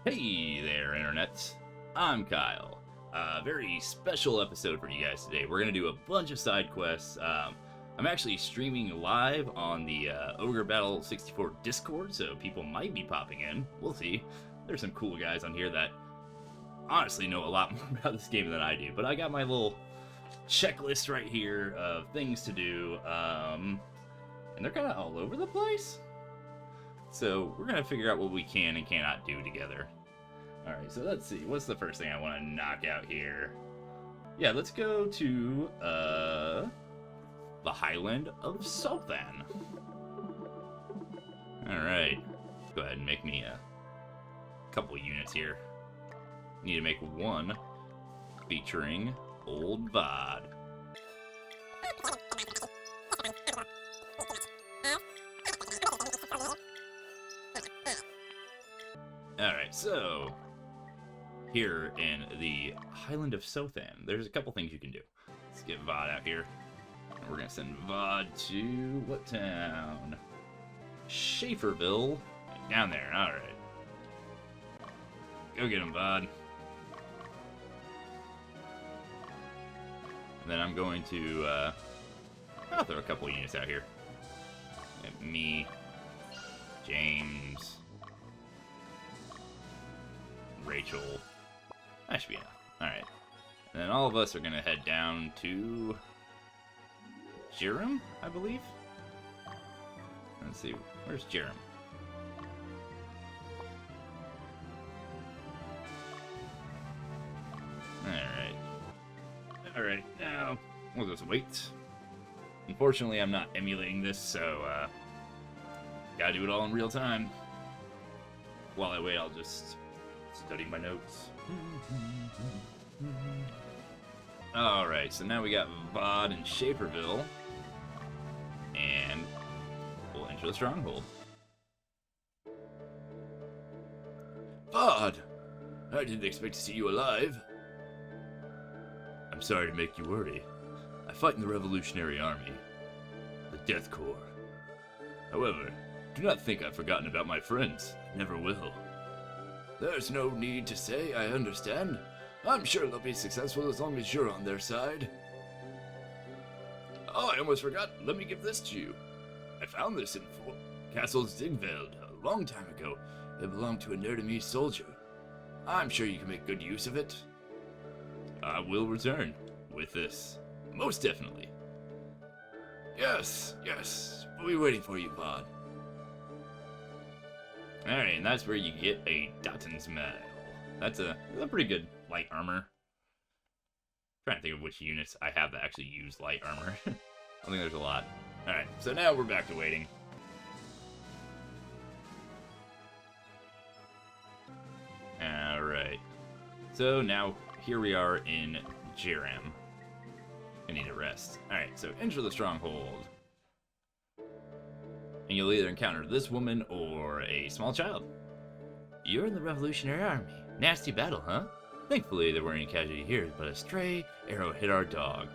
Hey there, Internet. I'm Kyle. Very special episode for you guys today. We're going to do a bunch of side quests. I'm actually streaming live on the Ogre Battle 64 Discord, so people might be popping in. We'll see. There's some cool guys on here that honestly know a lot more about this game than I do, but I got my little checklist right here of things to do, and they're kind of all over the place. So we're going to figure out what we can and cannot do together. Alright, so let's see. What's the first thing I want to knock out here? Yeah, let's go to the Highland of Sultan. Alright. Go ahead and make me a couple units here. Need to make one featuring Old Vod. Alright, so here in the Highland of Sultan, there's a couple things you can do. Let's get Vod out here. We're going to send Vod to what town? Schaeferville. Down there, alright. Go get him, Vod. And then I'm going to, I'll throw a couple units out here. Get me, James, Rachel. That should be enough. Alright. And then all of us are going to head down to Jerem, I believe? Let's see. Where's Jerem? Alright. Alright, now we'll just wait. Unfortunately, I'm not emulating this, so gotta do it all in real time. While I wait, I'll just study my notes. Alright, so now we got Vod and Schaeferville. And we'll enter the stronghold. Vod! I didn't expect to see you alive. I'm sorry to make you worry. I fight in the Revolutionary Army, the Death Corps. However, do not think I've forgotten about my friends. Never will. There's no need to say I understand. I'm sure they'll be successful as long as you're on their side. Oh, I almost forgot. Let me give this to you. I found this in Castle Zigveld a long time ago. It belonged to a Nerdemese soldier. I'm sure you can make good use of it. I will return with this. Most definitely. Yes. We'll be waiting for you, Vod. Alright, and that's where you get a Dotton's Medal. That's a pretty good light armor. I'm trying to think of which units I have that actually use light armor. I think there's a lot. Alright, so now we're back to waiting. Alright. So now, here we are in Jerem. I need to rest. Alright, so enter the stronghold. And you'll either encounter this woman or a small child. You're in the Revolutionary Army. Nasty battle, huh? Thankfully, there weren't any casualties here, but a stray arrow hit our dog.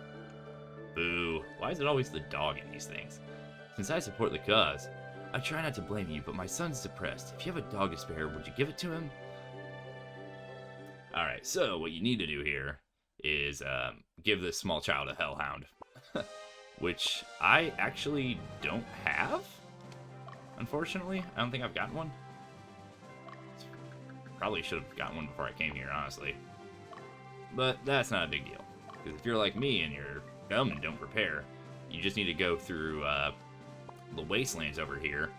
Boo. Why is it always the dog in these things? Since I support the cause, I try not to blame you, but my son's depressed. If you have a dog to spare, would you give it to him? Alright, so what you need to do here is give this small child a hellhound. Which I actually don't have. Unfortunately, I don't think I've gotten one. Probably should have gotten one before I came here, honestly. But that's not a big deal. Because if you're like me and you're dumb and don't prepare, you just need to go through the wastelands over here,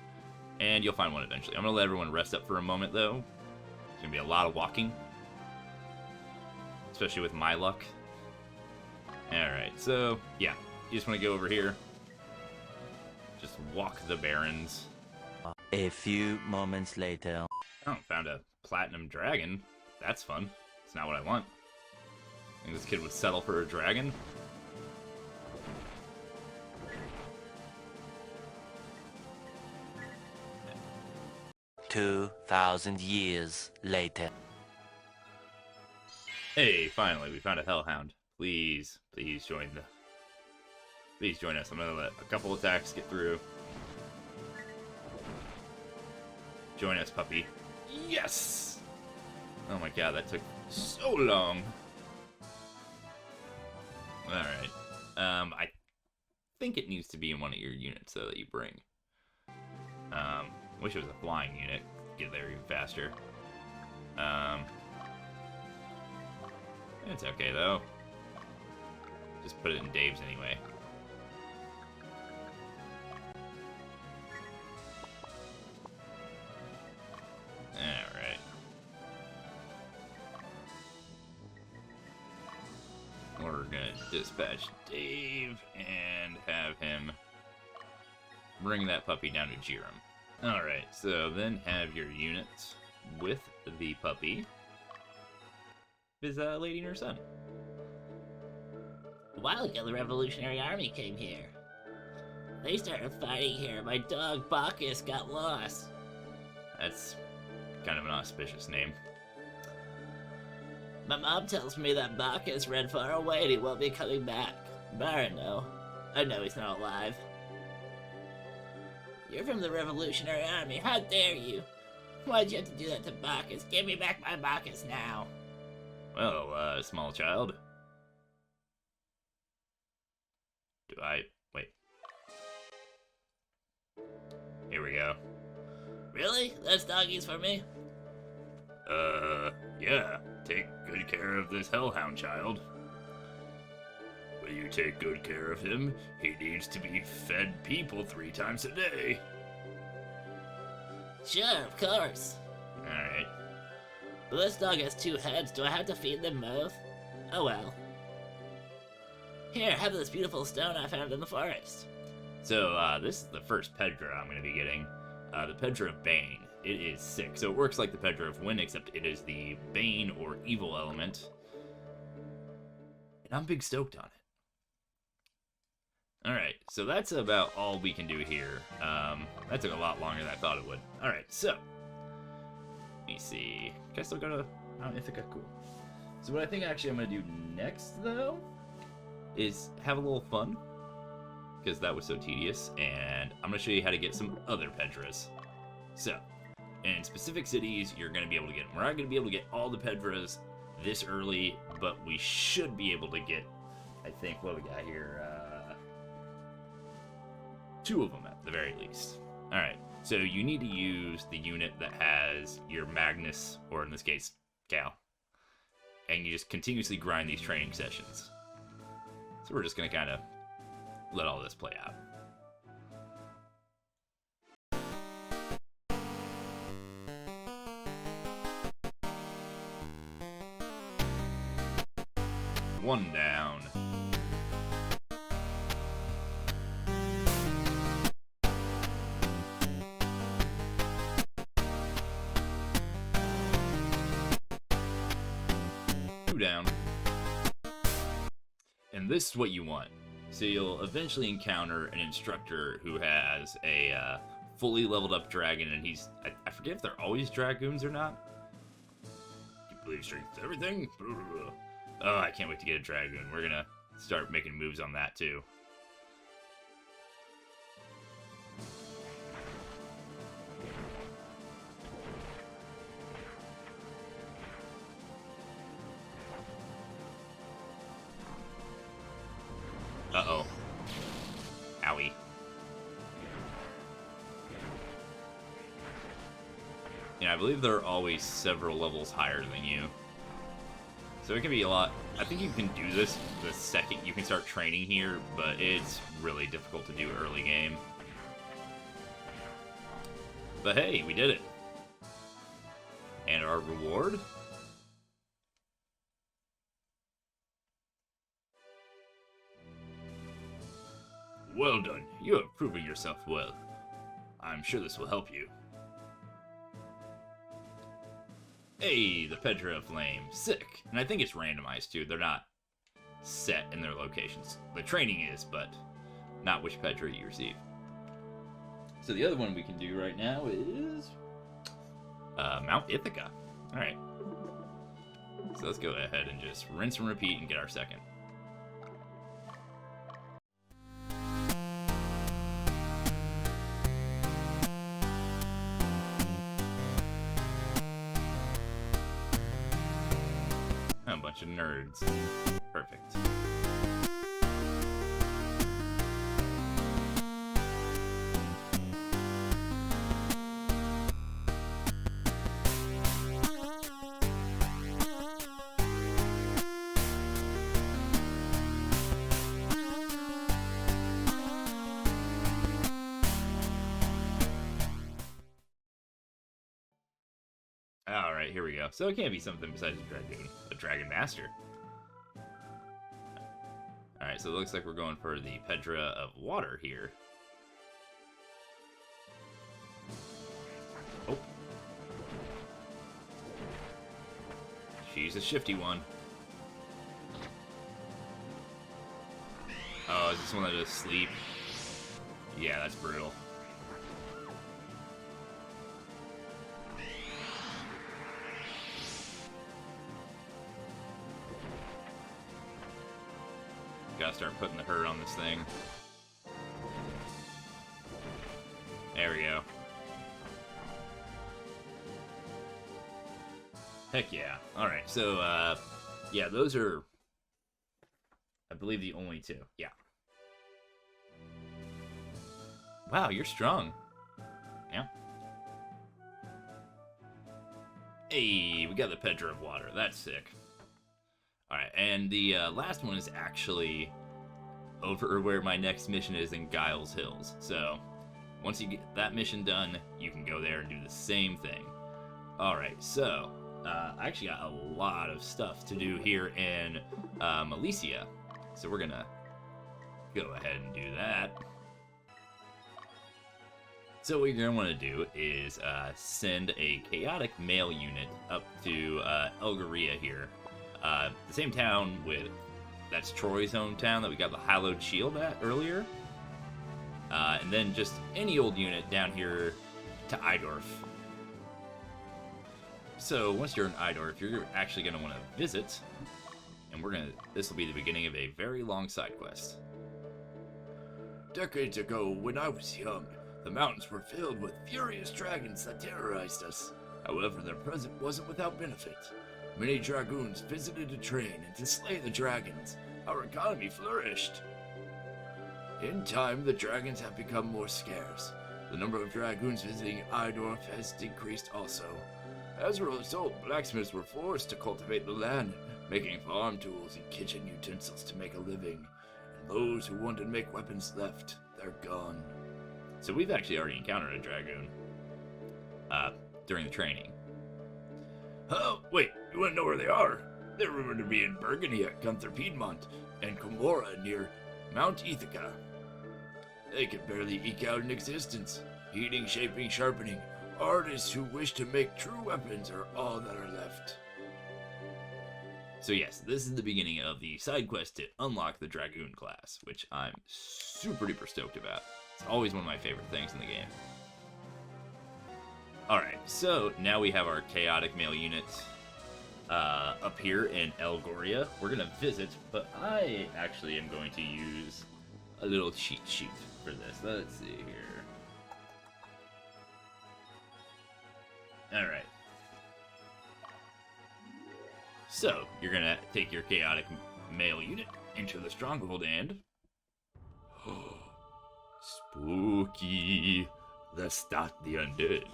and you'll find one eventually. I'm going to let everyone rest up for a moment, though. It's going to be a lot of walking. Especially with my luck. Alright, so, yeah. You just want to go over here. Just walk the barrens. A few moments later. Oh, found a platinum dragon. That's fun. It's not what I want. I think this kid would settle for a dragon. "2,000 years later." Hey, finally, we found a hellhound. Please join us. I'm gonna let a couple attacks get through. Join us, puppy. Yes! Oh my god, that took so long. Alright. I think it needs to be in one of your units, though, that you bring. Wish it was a flying unit. Get there even faster. It's okay, though. Just put it in Dave's anyway. Alright. We're gonna dispatch Dave and have him bring that puppy down to Jiram. Alright, so then have your units with the puppy. His lady and her son. A while ago, the Revolutionary Army came here. They started fighting here. My dog, Bacchus, got lost. That's kind of an auspicious name. My mom tells me that Bacchus ran far away and he won't be coming back. But I don't know. I know he's not alive. You're from the Revolutionary Army. How dare you? Why'd you have to do that to Bacchus? Give me back my Bacchus now. Well, small child. Do I... wait. Here we go. Really? That's doggies for me? Yeah. Take good care of this hellhound child. Will you take good care of him? He needs to be fed people 3 times a day. Sure, of course. Alright. But this dog has 2 heads. Do I have to feed them both? Oh well. Here, have this beautiful stone I found in the forest. So, this is the first Pedra I'm going to be getting. The Pedra of Bane. It is sick. So it works like the Pedra of Wind, except it is the Bane or Evil element. And I'm big stoked on it. Alright, so that's about all we can do here. That took a lot longer than I thought it would. Alright, so. Let me see. Can I still go to Mount Ithaca? Cool. So what I think actually I'm going to do next, though, is have a little fun. Because that was so tedious. And I'm going to show you how to get some other Pedras. So, in specific cities, you're going to be able to get them. We're not going to be able to get all the Pedras this early, but we should be able to get, I think, what we got here, 2 of them at the very least. Alright, so you need to use the unit that has your Magnus, or in this case, Cal. And you just continuously grind these training sessions. So we're just going to kind of let all this play out. One down. Two down. And this is what you want. So you'll eventually encounter an instructor who has a fully leveled up dragon, and he's... I forget if they're always dragoons or not. Do you believe strength everything? Oh, I can't wait to get a dragoon. We're gonna start making moves on that too. Uh-oh. Owie. Yeah, I believe they're always several levels higher than you. So it can be a lot. I think you can do this the second you can start training here, but it's really difficult to do early game. But hey, we did it. And our reward? Well done. You have proven yourself well. I'm sure this will help you. Hey, the Pedra of Flame. Sick. And I think it's randomized too. They're not set in their locations. The training is, but not which Pedra you receive. So the other one we can do right now is Mount Ithaca. Alright. So let's go ahead and just rinse and repeat and get our second. a bunch of nerds. Perfect. Alright, here we go. So it can't be something besides a dragoon. A dragon master. Alright, so it looks like we're going for the Pedra of Water here. Oh. She's a shifty one. Oh, is this one that does sleep? Yeah, that's brutal. Gotta start putting the hurt on this thing. There we go. Heck yeah. Alright, so, yeah, those are, I believe, the only two. Yeah. Wow, you're strong. Yeah. Hey, we got the Pedra of Water. That's sick. Alright, and the last one is actually over where my next mission is in Giles Hills. So, once you get that mission done, you can go there and do the same thing. Alright, so, I actually got a lot of stuff to do here in Elysia. So we're gonna go ahead and do that. So what you're gonna want to do is send a chaotic mail unit up to Elgaria here. The same town that's Troy's hometown that we got the Hallowed Shield at earlier. And then just any old unit down here to Eidorf. So once you're in Eidorf, you're actually going to want to visit, and this will be the beginning of a very long side quest. Decades ago, when I was young, the mountains were filled with furious dragons that terrorized us. However, their presence wasn't without benefit. Many dragoons visited to train and to slay the dragons. Our economy flourished. In time, the dragons have become more scarce. The number of dragoons visiting Eidorf has decreased also. As a result, blacksmiths were forced to cultivate the land, making farm tools and kitchen utensils to make a living. And those who wanted to make weapons left, they're gone. So we've actually already encountered a dragoon during the training. Oh, wait, you want to know where they are? They're rumored to be in Burgundy at Gunther Piedmont, and Comora near Mount Ithaca. They can barely eke out an existence. Heating, shaping, sharpening. Artists who wish to make true weapons are all that are left. So yes, this is the beginning of the side quest to unlock the Dragoon class, which I'm super duper stoked about. It's always one of my favorite things in the game. Alright, so now we have our chaotic mail unit up here in Elgaria. We're going to visit, but I actually am going to use a little cheat sheet for this. Let's see here. Alright. So, you're going to take your chaotic mail unit into the stronghold and... Spooky. Let's start the undead.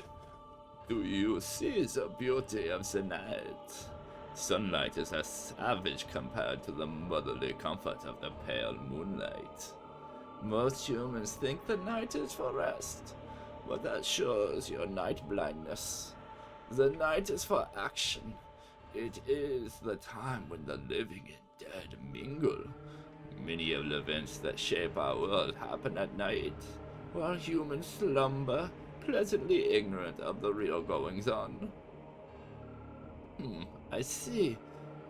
Do you see the beauty of the night? Sunlight is a savage compared to the motherly comfort of the pale moonlight. Most humans think the night is for rest, but that shows your night blindness. The night is for action. It is the time when the living and dead mingle. Many of the events that shape our world happen at night, while humans slumber, pleasantly ignorant of the real goings-on. I see.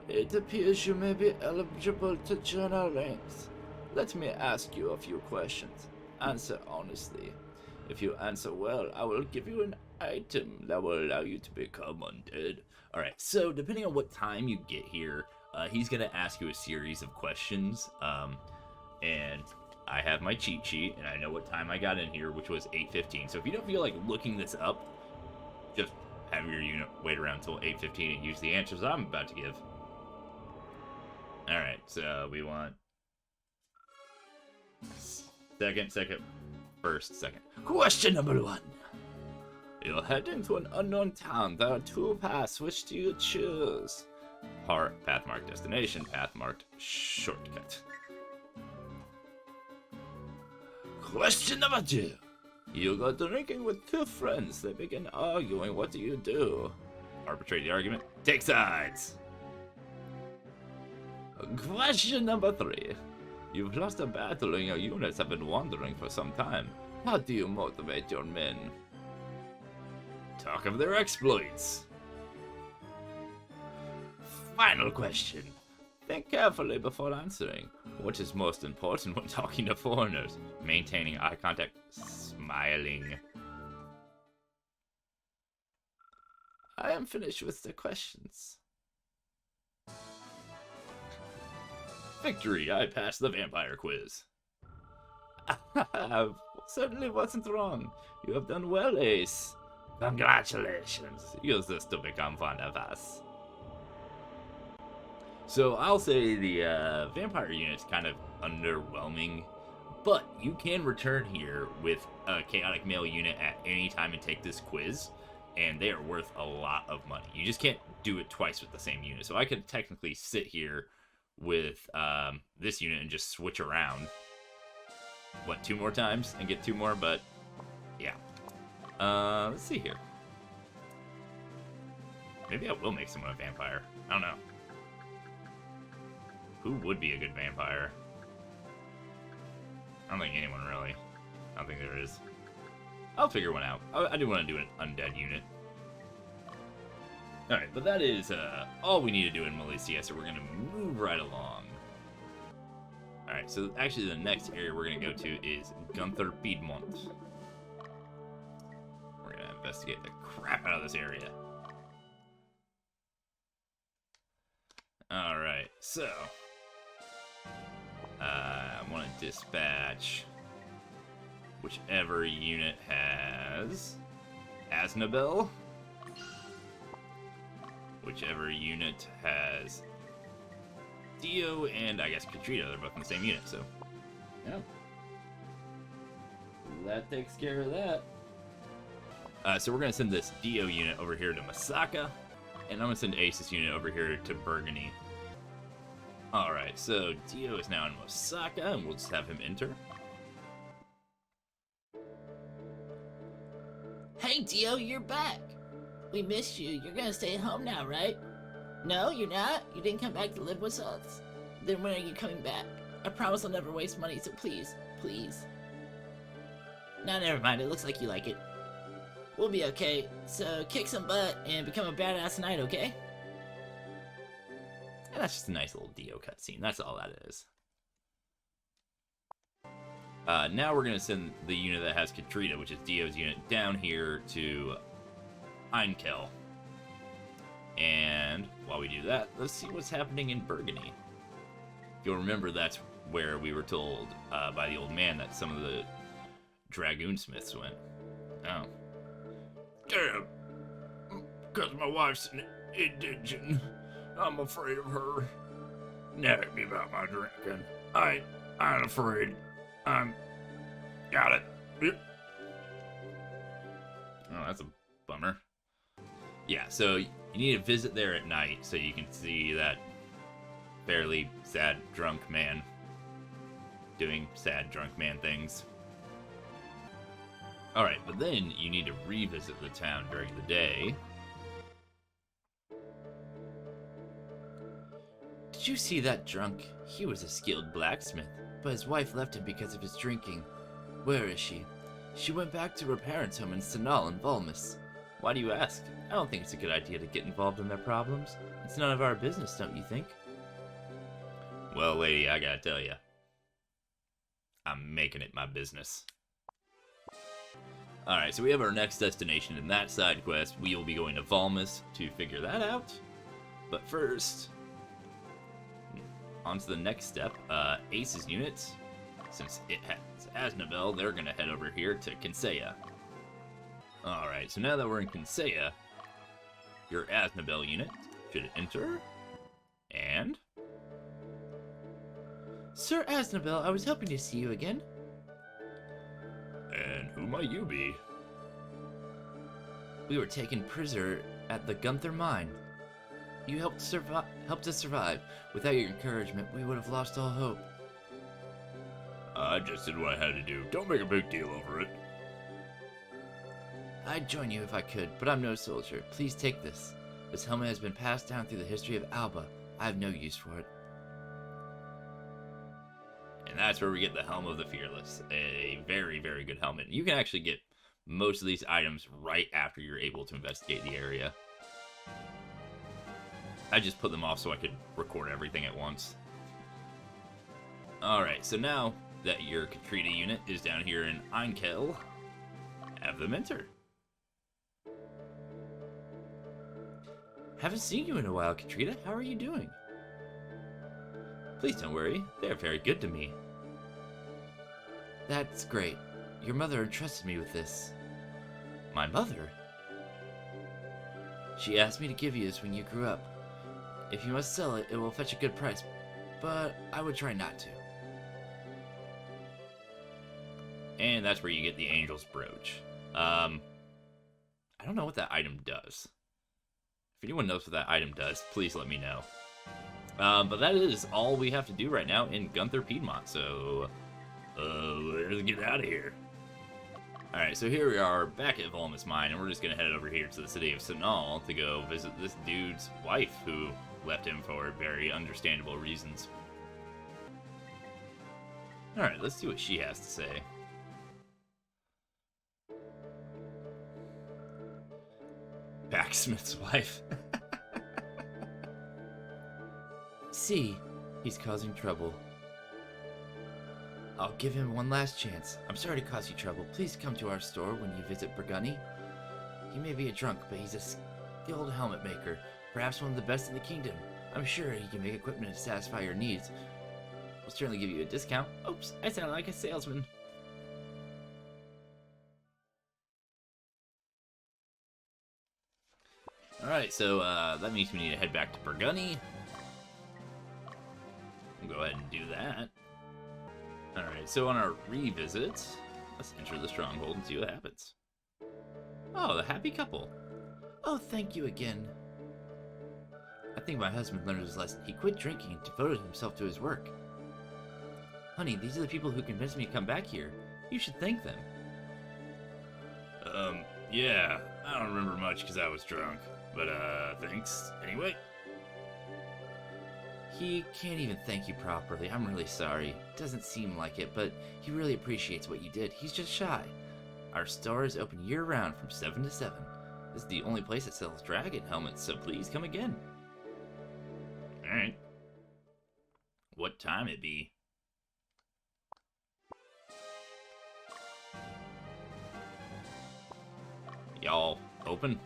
It appears you may be eligible to join our ranks. Let me ask you a few questions. Answer honestly. If you answer well, I will give you an item that will allow you to become undead. Alright, so depending on what time you get here, he's going to ask you a series of questions. And I have my cheat sheet, and I know what time I got in here, which was 8:15. So if you don't feel like looking this up, just have your unit wait around until 8:15 and use the answers I'm about to give. Alright, so we want... second. Question number 1. You'll head into an unknown town. There are 2 paths. Which do you choose? Path marked destination, path marked shortcut. Question number 2. You go drinking with 2 friends. They begin arguing. What do you do? Arbitrate the argument. Take sides. Question number 3. You've lost a battle and your units have been wandering for some time. How do you motivate your men? Talk of their exploits. Final question. Think carefully before answering. What is most important when talking to foreigners? Maintaining eye contact, smiling. I am finished with the questions. Victory! I passed the vampire quiz. Certainly wasn't wrong. You have done well, Ace. Congratulations. Use this to become fond of us. So I'll say the vampire unit's kind of underwhelming, but you can return here with a chaotic male unit at any time and take this quiz, and they are worth a lot of money. You just can't do it twice with the same unit. So I could technically sit here with this unit and just switch around, 2 more times and get 2 more, but yeah. Let's see here. Maybe I will make someone a vampire. I don't know. Who would be a good vampire? I don't think anyone really. I don't think there is. I'll figure one out. I do want to do an undead unit. Alright, but that is all we need to do in Milicia, so we're going to move right along. Alright, so actually the next area we're going to go to is Gunther Piedmont. We're going to investigate the crap out of this area. Alright, so... I want to dispatch whichever unit has Aznabel. Whichever unit has Dio and I guess Katrina. They're both in the same unit, so yeah. That takes care of that. So we're gonna send this Dio unit over here to Masaka, and I'm gonna send Ace's unit over here to Burgundy. Alright, so Dio is now in Masaka, and we'll just have him enter. Hey, Dio, you're back. We missed you. You're gonna stay at home now, right? No, you're not? You didn't come back to live with us? Then when are you coming back? I promise I'll never waste money, so please, please. No, never mind. It looks like you like it. We'll be okay. So kick some butt and become a badass knight, okay? And that's just a nice little Dio cutscene. That's all that is. Now we're going to send the unit that has Katrina, which is Dio's unit, down here to Einkel. And while we do that, let's see what's happening in Burgundy. If you'll remember, that's where we were told by the old man that some of the dragoonsmiths went. Oh. Damn. Because my wife's an indigent. I'm afraid of her. Nagged me about my drinking. I ain't afraid. Got it. Yep. Oh, that's a bummer. Yeah, so you need to visit there at night so you can see that fairly sad drunk man doing sad drunk man things. Alright, but then you need to revisit the town during the day. Did you see that drunk? He was a skilled blacksmith, but his wife left him because of his drinking. Where is she? She went back to her parents' home in Sanal and Volmus. Why do you ask? I don't think it's a good idea to get involved in their problems. It's none of our business, don't you think? Well, lady, I gotta tell you, I'm making it my business. Alright, so we have our next destination in that side quest. We will be going to Volmus to figure that out. But first, on to the next step. Ace's units, since it has Aznabel, they're going to head over here to Kinsea. Alright, so now that we're in Kinsea, your Aznabel unit should enter, and Sir Asnabel, I was hoping to see you again. And who might you be? We were taken prisoner at the Gunther mine. You helped us survive. Without your encouragement, we would have lost all hope. I just did what I had to do. Don't make a big deal over it. I'd join you if I could, but I'm no soldier. Please take this. This helmet has been passed down through the history of Alba. I have no use for it. And that's where we get the Helm of the Fearless. A very, very good helmet. You can actually get most of these items right after you're able to investigate the area. I just put them off so I could record everything at once. Alright, so now that your Katrina unit is down here in Einkel, have them enter. Haven't seen you in a while, Katrina. How are you doing? Please don't worry, they're very good to me. That's great. Your mother entrusted me with this. My mother? She asked me to give you this when you grew up. If you must sell it, it will fetch a good price, but I would try not to. And that's where you get the Angel's Brooch. I don't know what that item does. If anyone knows what that item does, please let me know. But that is all we have to do right now in Gunther Piedmont, so let's get out of here. Alright, so here we are back at Volmus Mine, and we're just going to head over here to the city of Sinal to go visit this dude's wife, who left him for very understandable reasons. Alright, let's see what she has to say. Backsmith's wife. See, he's causing trouble. I'll give him one last chance. I'm sorry to cause you trouble. Please come to our store when you visit Burgundy. He may be a drunk, but he's a skilled helmet maker, perhaps one of the best in the kingdom. I'm sure he can make equipment to satisfy your needs. We'll certainly give you a discount. Oops, I sound like a salesman. Alright, so that means we need to head back to Burgundy. We'll go ahead and do that. Alright, so on our revisit, let's enter the stronghold and see what happens. Oh, the happy couple. Oh, thank you again. I think my husband learned his lesson. He quit drinking and devoted himself to his work. Honey, these are the people who convinced me to come back here. You should thank them. Yeah, I don't remember much because I was drunk. But, thanks. Anyway. He can't even thank you properly. I'm really sorry. Doesn't seem like it, but he really appreciates what you did. He's just shy. Our store is open year-round from 7 to 7. This is the only place that sells dragon helmets, so please come again. Alright. What time it be? Y'all open?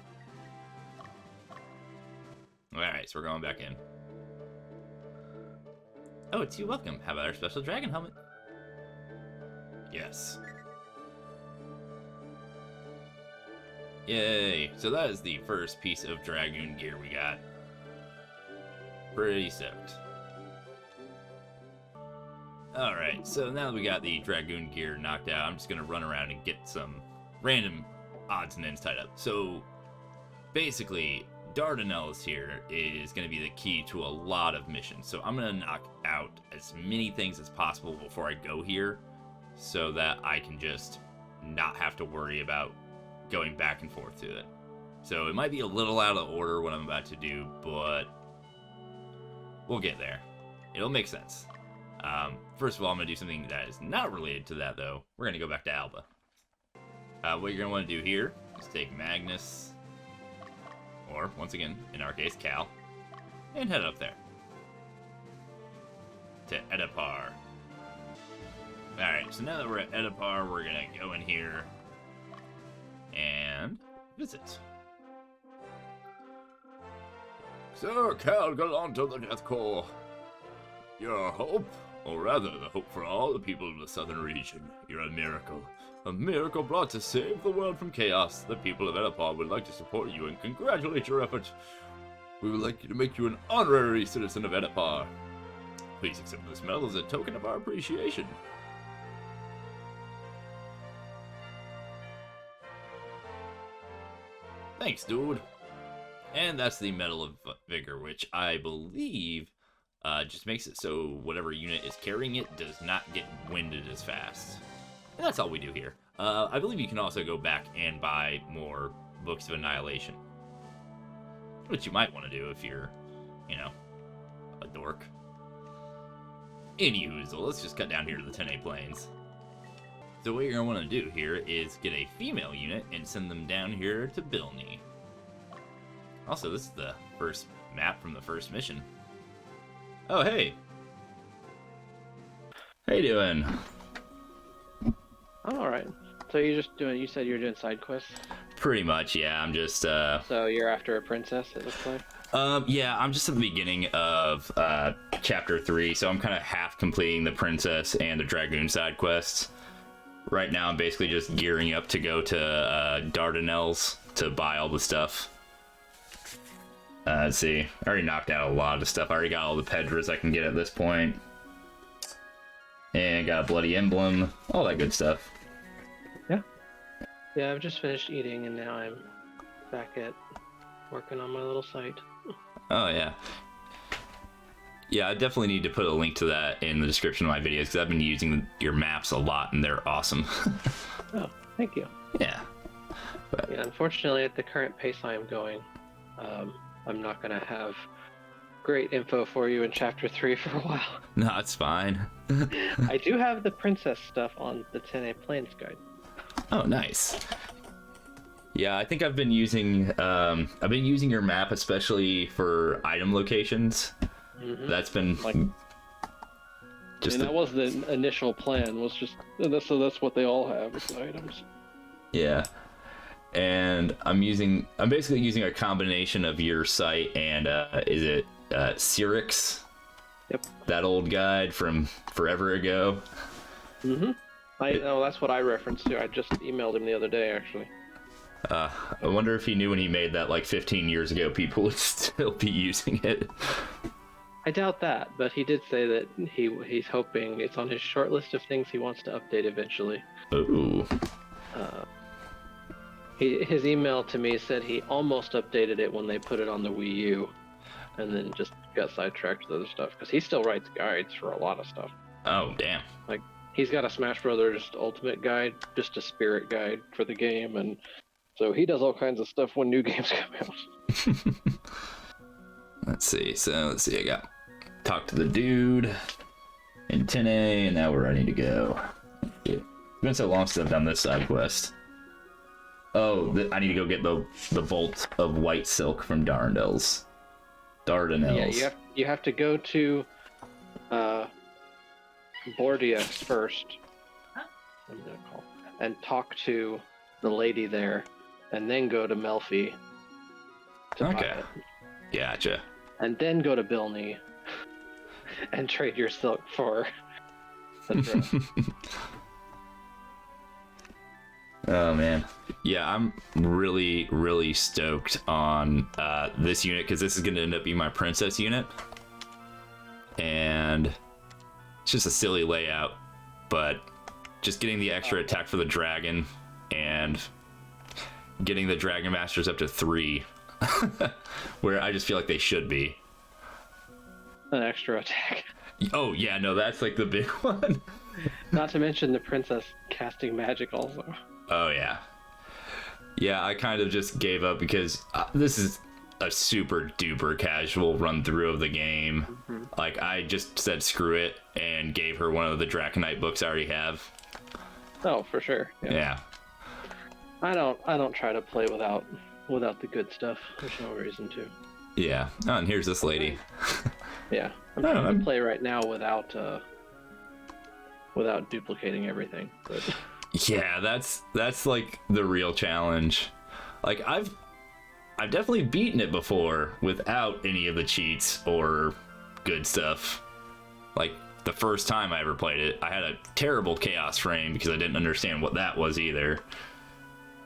Alright, so we're going back in. Oh, it's you, welcome. How about our special dragon helmet? Yes. Yay! So that is the first piece of dragoon gear we got. Pretty stoked. Alright, so now that we got the dragoon gear knocked out, I'm just going to run around and get some random odds and ends tied up. So, basically, Dardanelles here is going to be the key to a lot of missions. So I'm going to knock out as many things as possible before I go here, so that I can just not have to worry about going back and forth to it. So it might be a little out of order what I'm about to do, but we'll get there. It'll make sense. First of all, I'm going to do something that is not related to that, though. We're going to go back to Alba. What you're going to want to do here is take Magnus, or, once again, in our case, Cal, and head up there. To Edipar. Alright, so now that we're at Edipar, we're going to go in here and visit. Sir Cal Gallant of the Death Corps. Your hope, or rather the hope for all the people of the southern region. You're a miracle. A miracle brought to save the world from chaos. The people of Edipar would like to support you and congratulate your efforts. We would like to make you an honorary citizen of Edipar. Please accept this medal as a token of our appreciation. Thanks, dude. And that's the Medal of Vigor, which I believe just makes it so whatever unit is carrying it does not get winded as fast. And that's all we do here. I believe you can also go back and buy more Books of Annihilation. Which you might want to do if you're, you know, a dork. Anywho, let's just cut down here to the 10A plains. So what you're going to want to do here is get a female unit and send them down here to Bilney. Also, this is the first map from the first mission. Oh, hey! How you doing? I'm alright. So you're just doing, you said you're doing side quests? Pretty much, yeah. I'm just, So you're after a princess, it looks like? Yeah, I'm just at the beginning of, Chapter 3, so I'm kind of half completing the princess and the dragoon side quests. Right now, I'm basically just gearing up to go to, Dardanelles to buy all the stuff. Let's see. I already knocked out a lot of stuff. I already got all the Pedras I can get at this point. And got a Bloody Emblem. All that good stuff. Yeah, I've just finished eating and now I'm back at working on my little site. Oh, yeah. Yeah, I definitely need to put a link to that in the description of my videos because I've been using your maps a lot and they're awesome. Oh, thank you. Yeah. But... Yeah, unfortunately, at the current pace I am going, I'm not going to have great info for you in Chapter 3 for a while. No, it's fine. I do have the princess stuff on the 10A Plains guide. Oh, nice. Yeah, I think I've been using your map especially for item locations. Mm-hmm. That's been like just that was the initial plan, was just so that's what they all have, is the items. Yeah. And I'm basically using a combination of your site and is it Cyrix? Yep. That old guide from forever ago. Mm-hmm. That's what I referenced to. I just emailed him the other day, actually. I wonder if he knew when he made that like 15 years ago, people would still be using it. I doubt that, but he did say that he's hoping it's on his short list of things he wants to update eventually. Ooh. His email to me said he almost updated it when they put it on the Wii U, and then just got sidetracked with other stuff, because he still writes guides for a lot of stuff. Oh, damn. Like, he's got a Smash Brothers Ultimate guide, just a spirit guide for the game, and so he does all kinds of stuff when new games come out. Let's see, I got talk to the dude in 10A, and now we're ready to go. It's been so long since I've done this side quest. Oh, I need to go get the bolt of white silk from Dardanelles. Yeah, you have to go to Bordia first. I'm gonna call and talk to the lady there, and then go to Melfi. Okay, gotcha. And then go to Bilney and trade your silk for the dress. Oh man, yeah, I'm really, really stoked on this unit because this is going to end up being my princess unit, and it's just a silly layout, but just getting the extra attack for the dragon and getting the dragon masters up to 3, where I just feel like they should be. An extra attack. Oh yeah, no, that's like the big one. Not to mention the princess casting magic also. Oh yeah. Yeah, I kind of just gave up because this is a super duper casual run through of the game. Mm-hmm. Like, I just said screw it and gave her one of the Draconite books I already have. Oh, for sure. Yeah. I don't try to play without the good stuff. There's no reason to. Yeah. Oh, and here's this lady. Yeah. I'm trying to play right now without duplicating everything. But... Yeah, that's like the real challenge. Like, I've definitely beaten it before without any of the cheats or good stuff. Like, the first time I ever played it, I had a terrible chaos frame because I didn't understand what that was either.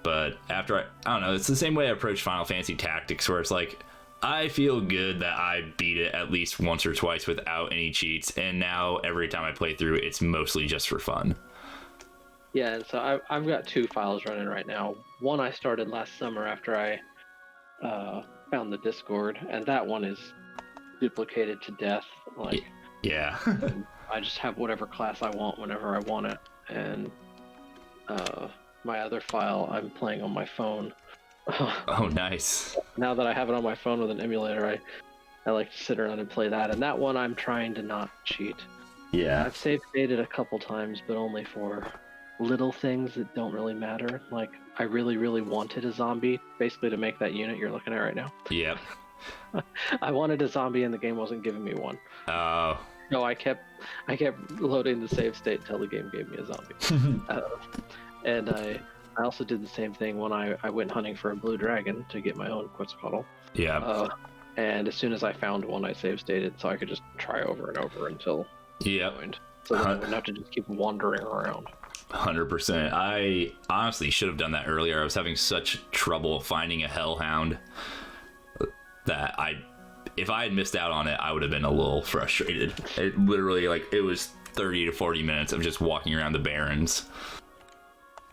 But after I don't know, it's the same way I approach Final Fantasy Tactics, where it's like, I feel good that I beat it at least once or twice without any cheats, and now every time I play through, it's mostly just for fun. Yeah, and so I've got 2 files running right now. One I started last summer after I found the Discord, and that one is duplicated to death. Like, Yeah. I just have whatever class I want whenever I want it. And my other file I'm playing on my phone. Oh, nice. Now that I have it on my phone with an emulator, I like to sit around and play that. And that one I'm trying to not cheat. Yeah. I've save stated a couple times, but only for little things that don't really matter. Like, I really, really wanted a zombie, basically to make that unit you're looking at right now. Yep. I wanted a zombie and the game wasn't giving me one. Oh. No, I kept loading the save state until the game gave me a zombie. And I also did the same thing when I went hunting for a blue dragon to get my own Quetzalcoatl. Yeah. And as soon as I found one, I save stated so I could just try over and over until Yep. I joined. So that I wouldn't have to just keep wandering around. 100%. I honestly should have done that earlier. I was having such trouble finding a hellhound that if I had missed out on it, I would have been a little frustrated. It literally, it was 30 to 40 minutes of just walking around the barrens.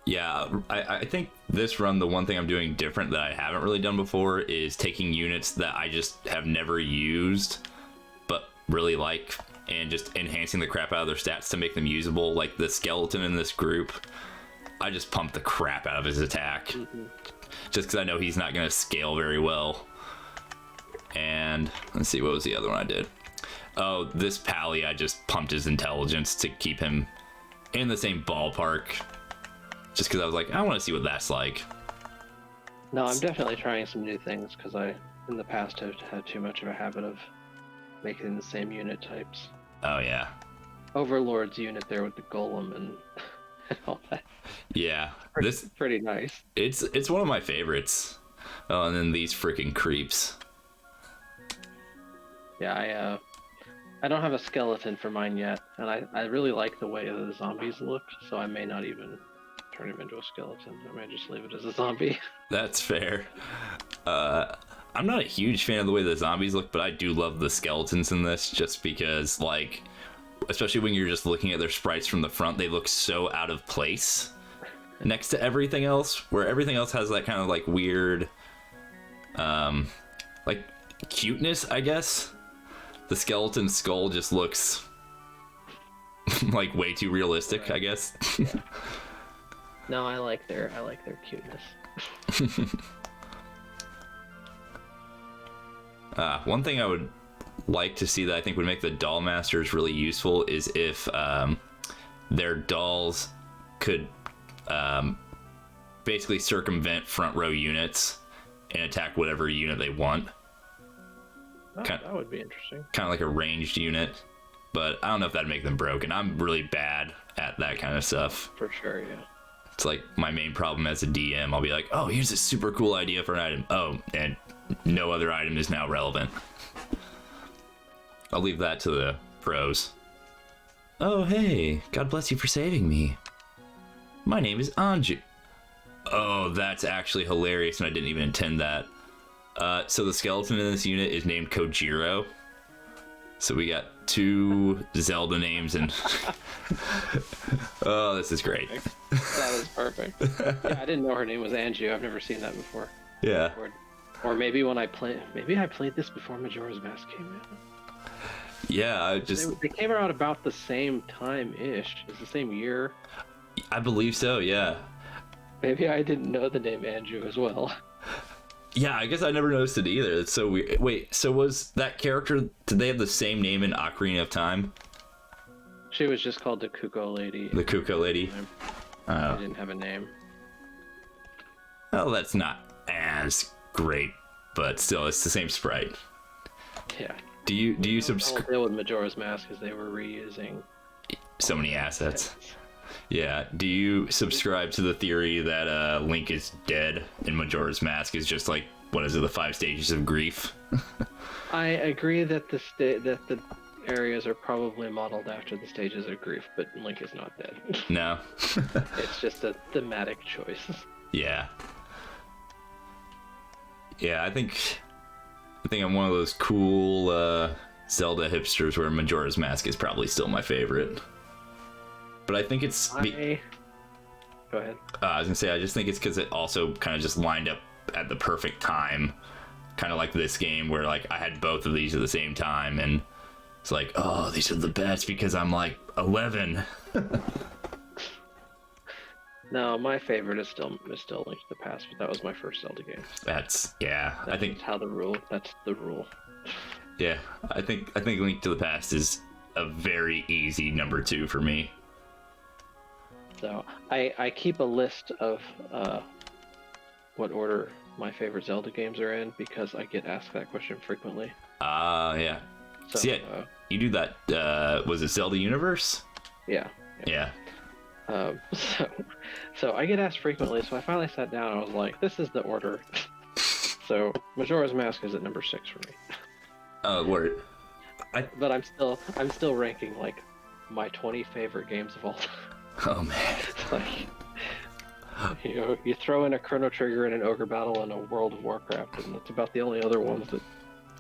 Yeah, I think this run, the one thing I'm doing different that I haven't really done before is taking units that I just have never used, but really like, and just enhancing the crap out of their stats to make them usable. Like the skeleton in this group, I just pumped the crap out of his attack. Just because I know he's not going to scale very well. And let's see, what was the other one I did? Oh, this Pally, I just pumped his intelligence to keep him in the same ballpark. Just because I was like, I want to see what that's like. No, I'm definitely trying some new things because I, in the past, have had too much of a habit of making the same unit types. Oh, yeah. Overlord's unit there with the golem and all that. Yeah. Pretty nice. It's one of my favorites. Oh, and then these freaking creeps. Yeah, I don't have a skeleton for mine yet, and I really like the way the zombies look, so I may not even turn him into a skeleton. I may just leave it as a zombie. That's fair. I'm not a huge fan of the way the zombies look, but I do love the skeletons in this, just because, especially when you're just looking at their sprites from the front, they look so out of place next to everything else, where everything else has that kind of weird, cuteness, I guess. The skeleton skull just looks way too realistic, I guess. Yeah. No, I like their cuteness. One thing I would like to see that I think would make the doll masters really useful is if their dolls could basically circumvent front row units and attack whatever unit they want. That would be interesting. Kind of like a ranged unit, but I don't know if that'd make them broken. I'm really bad at that kind of stuff. For sure, yeah. It's my main problem as a DM. I'll be like, oh, here's a super cool idea for an item. Oh, and no other item is now relevant. I'll leave that to the pros. Oh, hey, God bless you for saving me. My name is Anju. Oh, that's actually hilarious, and I didn't even intend that. So the skeleton in this unit is named Kojiro. So we got 2 Zelda names, and oh, this is great. That is perfect. Yeah, I didn't know her name was Anju. I've never seen that before. Yeah. Or maybe when I played this before Majora's Mask came out. Yeah, They came out about the same time-ish. It's the same year. I believe so, yeah. Maybe I didn't know the name Anju as well. Yeah, I guess I never noticed it either. It's so weird. Wait, so was that character, did they have the same name in Ocarina of Time? She was just called the Kuko Lady. The Kuko Lady? I didn't have a name. Well, that's not as great, but still, it's the same sprite. Yeah. Do you The whole subscribe? deal with Majora's Mask is they were reusing So many assets. Yeah. Do you subscribe to the theory that Link is dead and Majora's Mask is just what is it, the 5 stages of grief? I agree that the areas are probably modeled after the stages of grief, but Link is not dead. No. It's just a thematic choice. Yeah. Yeah, I think I think I'm one of those cool Zelda hipsters where Majora's Mask is probably still my favorite. But I think it's... Go ahead. I was gonna say, I just think it's because it also kind of just lined up at the perfect time. Kind of like this game where like I had both of these at the same time, and it's like, oh, these are the best because I'm like 11. No, my favorite is still Link to the Past, but that was my first Zelda game. That's I think that's the rule. Yeah, I think Link to the Past is a very easy number 2 for me. So I keep a list of what order my favorite Zelda games are in because I get asked that question frequently. Yeah. So yeah, you do that. Was it Zelda Universe? Yeah. Yeah. So I get asked frequently, so I finally sat down and I was like, this is the order. So Majora's Mask is at number 6 for me. Oh, word. But I'm still ranking like my 20 favorite games of all time. Oh man. Like, you throw in a Chrono Trigger and an Ogre Battle and a World of Warcraft, and that's about the only other ones that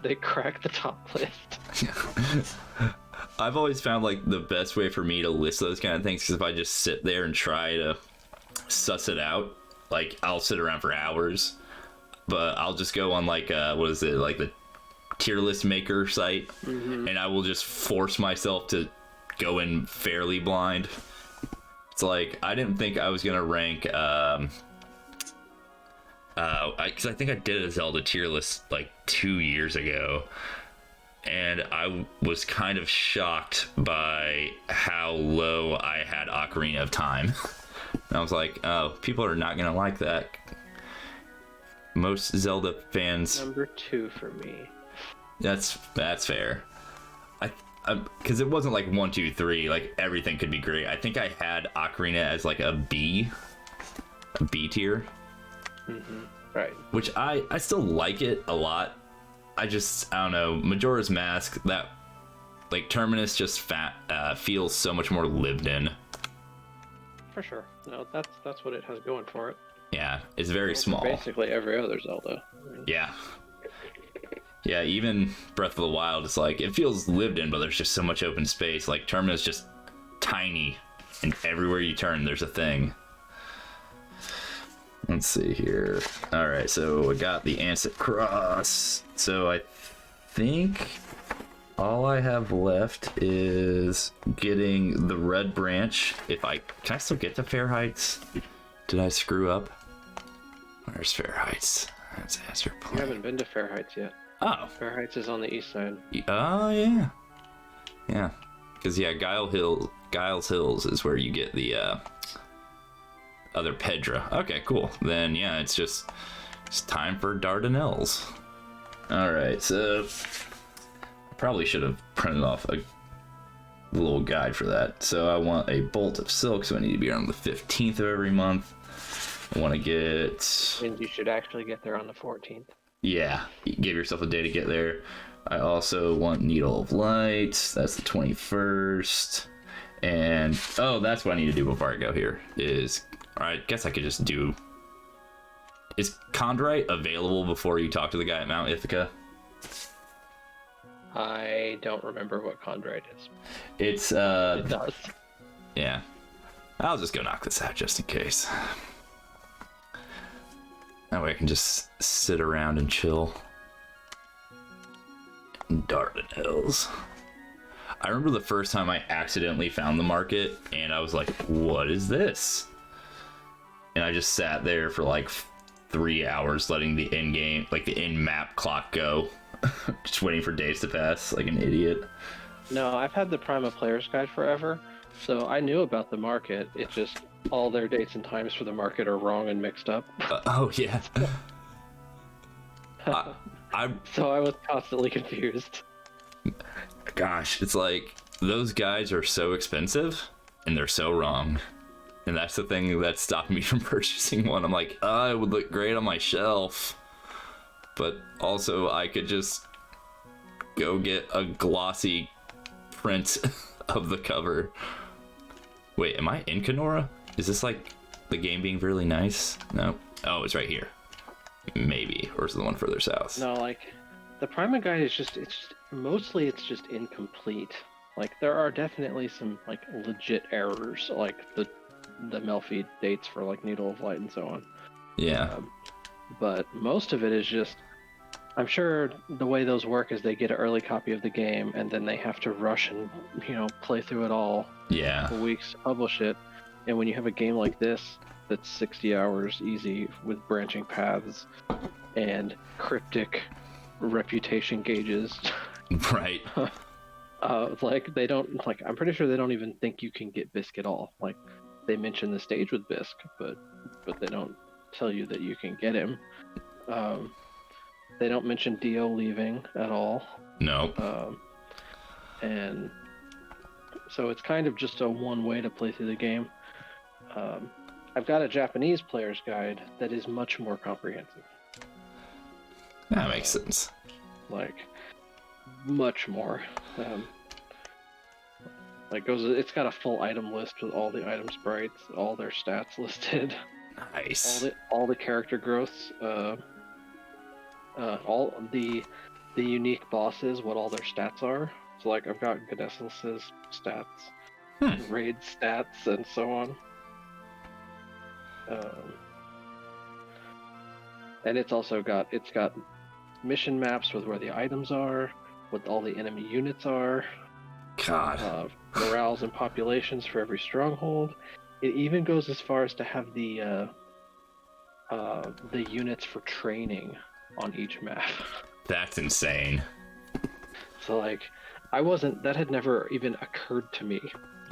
they crack the top list. I've always found like the best way for me to list those kind of things, because if I just sit there and try to suss it out, like I'll sit around for hours. But I'll just go on like what is it, like the tier list maker site, and I will just force myself to go in fairly blind. It's like I didn't think I was gonna rank because I think I did a Zelda tier list like 2 years ago, and I was kind of shocked by how low I had Ocarina of Time. And I was like, oh, people are not gonna like that. Most Zelda fans. Number 2 for me. That's fair. Because it wasn't like 1, 2, 3. Like everything could be great. I think I had Ocarina as like a B tier. Right. Which I still like it a lot. I don't know. Majora's Mask, that like Terminus just feels so much more lived in. For sure. No, that's what it has going for it. Yeah, it's very small. Basically every other Zelda. Yeah. Yeah, even Breath of the Wild is like, it feels lived in, but there's just so much open space. Like, Terminus is just tiny, and everywhere you turn, there's a thing. Let's see here. Alright, so I got the Ansett Cross. So I think all I have left is getting the Red Branch. Can I still get to Fair Heights? Did I screw up? Where's Fair Heights? That's Azure Plain. You haven't been to Fair Heights yet. Oh. Fair Heights is on the east side. Oh, yeah. Yeah. Because, yeah, Giles Hills is where you get the other Pedra. Okay, cool. Then, yeah, it's time for Dardanelles. Alright, so I probably should have printed off a little guide for that. So I want a Bolt of Silk, so I need to be on the 15th of every month. I want to get... And you should actually get there on the 14th. Yeah, give yourself a day to get there. I also want Needle of Light. That's the 21st. And, oh, that's what I need to do before I go here. I guess I could just do... Is Chondrite available before you talk to the guy at Mount Ithaca? I don't remember what Chondrite is. It does. Yeah. I'll just go knock this out just in case. That way I can just sit around and chill. Dardanelles. I remember the first time I accidentally found the market, and I was like, what is this? And I just sat there for like 3 hours letting the in-game, like the in-map clock go. Just waiting for days to pass like an idiot. No, I've had the Prima Player's Guide forever, so I knew about the market. It just... all their dates and times for the market are wrong and mixed up. Oh, yeah. So I was constantly confused. Gosh, it's like, those guides are so expensive, and they're so wrong. And that's the thing that stopped me from purchasing one. I'm like, oh, it would look great on my shelf. But also, I could just go get a glossy print of the cover. Wait, am I in Kenora? Is this like the game being really nice? No. Oh, it's right here. Maybe. Or is it the one further south? No, like The Prima Guide is mostly it's just incomplete. Like there are definitely some like legit errors, like the Melfi dates for like Needle of Light and so on. Yeah. But most of it is just, I'm sure the way those work is they get an early copy of the game and then they have to rush and play through it all Yeah. for weeks to publish it. And when you have a game like this that's 60 hours easy with branching paths and cryptic reputation gauges, Right. like they don't like. I'm pretty sure they don't even think you can get Bisque at all. Like they mention the stage with Bisque, but they don't tell you that you can get him. They don't mention Dio leaving at all. No. And so it's kind of just a one way to play through the game. I've got a Japanese player's guide that is much more comprehensive. That makes sense. Like much more. It's got a full item list with all the item sprites, all their stats listed, Nice. all the character growths, all the unique bosses, what all their stats are. So like I've got Gnessels's stats, raid stats, and so on. And it's got mission maps with where the items are, what all the enemy units are, God. morales and populations for every stronghold. It even goes as far as to have the units for training on each map. That's insane. So like, that had never even occurred to me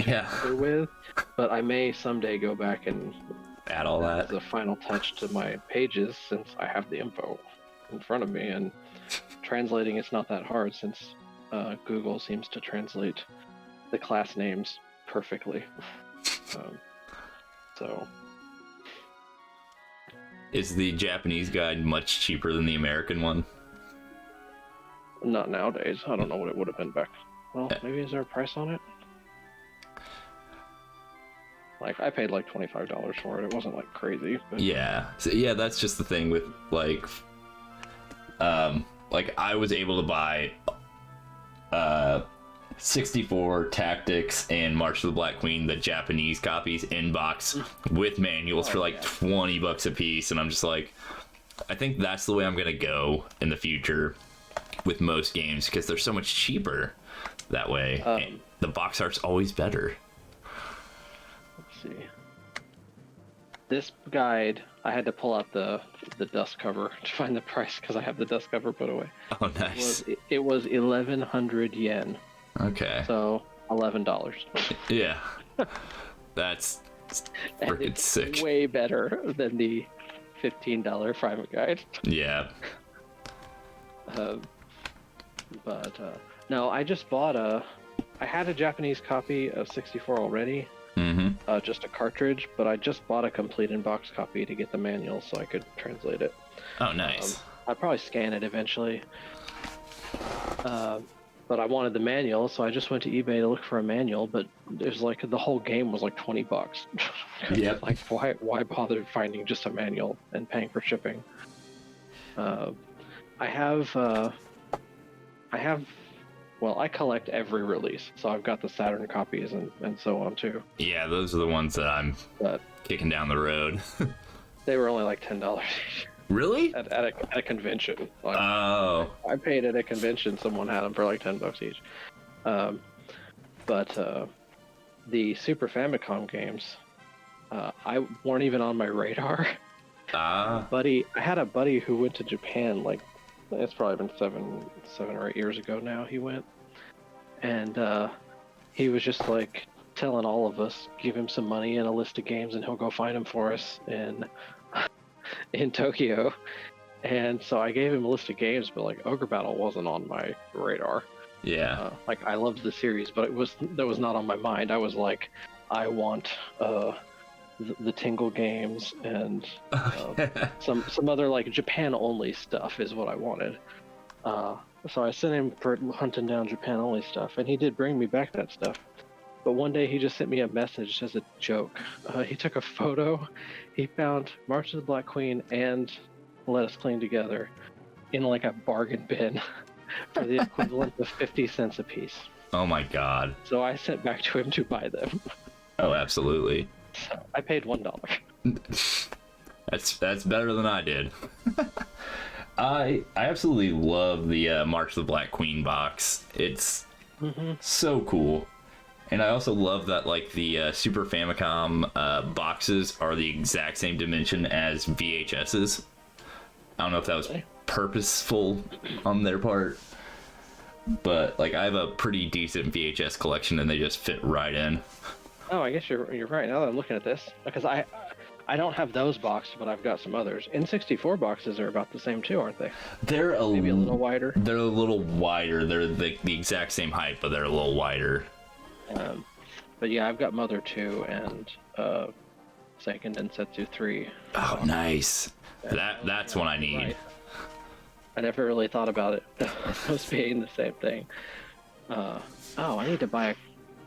Yeah. to with, but I may someday go back and Add all that. as a final touch to my pages since I have the info in front of me, and translating it's not that hard since Google seems to translate the class names perfectly. So Is the Japanese guide much cheaper than the American one? not nowadays. I don't know what it would have been back. Well, Yeah. maybe is there a price on it? Like I paid like $25 for it. It wasn't like crazy. But... Yeah. So, yeah, that's just the thing with like I was able to buy 64 Tactics and March of the Black Queen, the Japanese copies in box with manuals for like $20 a piece, and I'm just like, I think that's the way I'm gonna go in the future with most games because they're so much cheaper that way. And the box art's always better. Let's see. This guide, I had to pull out the dust cover to find the price because I have the dust cover put away. Oh, nice. It was 1,100 yen, Okay. so $11. Yeah. That's And freaking it's sick. way better than the $15 Prima guide. Yeah. No, I just bought I had a Japanese copy of 64 already, Mm-hmm. just a cartridge, but I just bought a complete in-box copy to get the manual so I could translate it. Oh, nice. I'd probably scan it eventually. But I wanted the manual, so I just went to eBay to look for a manual, but there's like the whole game was like $20. Yep. Like why bother finding just a manual and paying for shipping? I collect every release, so I've got the Saturn copies and so on too. Yeah, those are the ones that I'm But kicking down the road. they were only like $10 each Really? at a convention. Like, Oh. I paid at a convention, someone had them for like $10 each. But the Super Famicom games, I weren't even on my radar. Ah. I had a buddy who went to Japan, like, it's probably been 7 or 8 years ago now he went. And he was just like telling all of us, give him some money and a list of games and he'll go find them for us in Tokyo. And so I gave him a list of games, but like Ogre Battle wasn't on my radar. Yeah. Like I loved the series, but that was not on my mind. I was like, I want the Tingle games and some other like Japan only stuff is what I wanted. So I sent him for hunting down Japan only stuff, and he did bring me back that stuff. But one day he just sent me a message as a joke. He took a photo. He found March of the Black Queen and Let Us Cling Together in like a bargain bin for the equivalent of 50 cents a piece. Oh my god. So I sent back to him to buy them. Oh, absolutely. So I paid $1. That's better than I did. I absolutely love the March of the Black Queen box. It's so cool. And I also love that like the Super Famicom boxes are the exact same dimension as VHS's. I don't know if that was purposeful on their part, but like I have a pretty decent VHS collection and they just fit right in. Oh, I guess you're right. Now that I'm looking at this, because I don't have those boxes, but I've got some others. N64 boxes are about the same too, aren't they? They're maybe a little wider. They're a little wider. They're the exact same height, but they're a little wider. But yeah, I've got Mother 2 and Seiken Densetsu 3. Oh, nice. That's what I need. Right. I never really thought about it as being the same thing. Oh, I need to buy a...